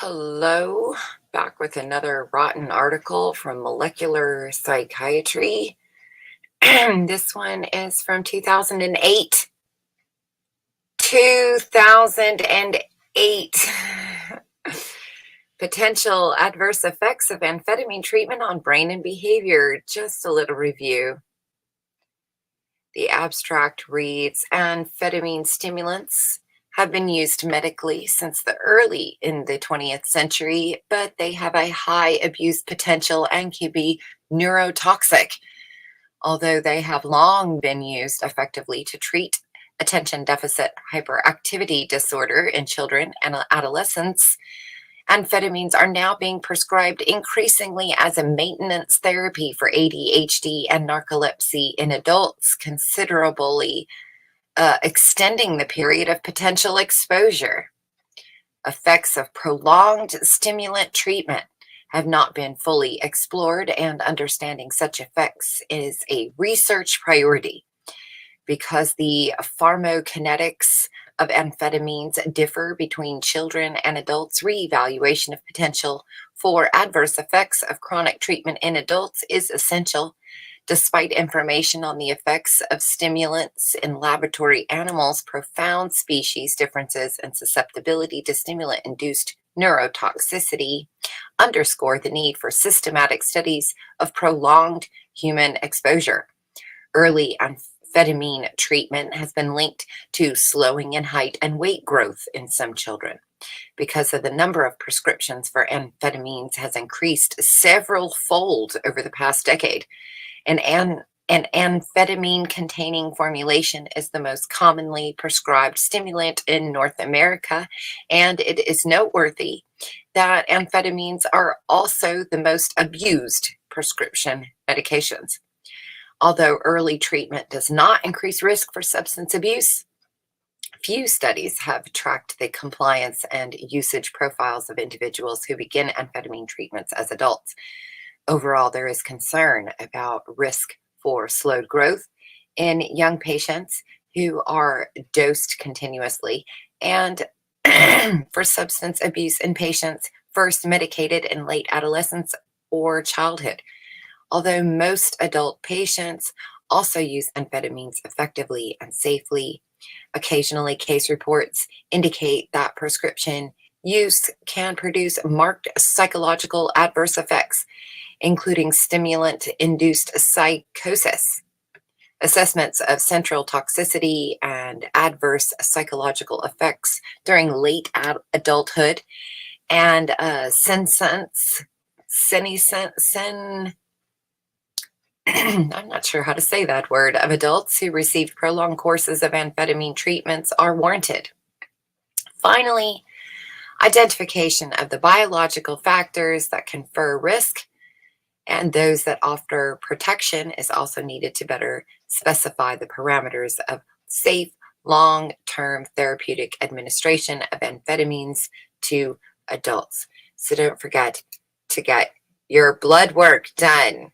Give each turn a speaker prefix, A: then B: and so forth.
A: Hello, back with another rotten article from Molecular Psychiatry. This one is from 2008. 2008. Potential adverse effects of amphetamine treatment on brain and behavior. Just a little review. The abstract reads, amphetamine stimulants have been used medically since the early in the 20th century, but they have a high abuse potential and can be neurotoxic. Although they have long been used effectively to treat attention deficit hyperactivity disorder in children and adolescents, amphetamines are now being prescribed increasingly as a maintenance therapy for ADHD and narcolepsy in adults, considerably extending the period of potential exposure. Effects of prolonged stimulant treatment have not been fully explored, and understanding such effects is a research priority. Because the pharmacokinetics of amphetamines differ between children and adults, reevaluation of potential for adverse effects of chronic treatment in adults is essential. Despite information on the effects of stimulants in laboratory animals, profound species differences and susceptibility to stimulant-induced neurotoxicity underscore the need for systematic studies of prolonged human exposure. Early amphetamine treatment has been linked to slowing in height and weight growth in some children. Because of the number of prescriptions for amphetamines has increased several fold over the past decade. An amphetamine-containing formulation is the most commonly prescribed stimulant in North America, and it is noteworthy that amphetamines are also the most abused prescription medications. Although early treatment does not increase risk for substance abuse, few studies have tracked the compliance and usage profiles of individuals who begin amphetamine treatments as adults. Overall, there is concern about risk for slowed growth in young patients who are dosed continuously, and for substance abuse in patients first medicated in late adolescence or childhood. Although most adult patients also use amphetamines effectively and safely, occasionally case reports indicate that prescription use can produce marked psychological adverse effects, including stimulant-induced psychosis, assessments of central toxicity, and adverse psychological effects during late adulthood, and I'm not sure how to say that word, of adults who received prolonged courses of amphetamine treatments are warranted. Finally, identification of the biological factors that confer risk and those that offer protection is also needed to better specify the parameters of safe, long-term therapeutic administration of amphetamines to adults. So don't forget to get your blood work done.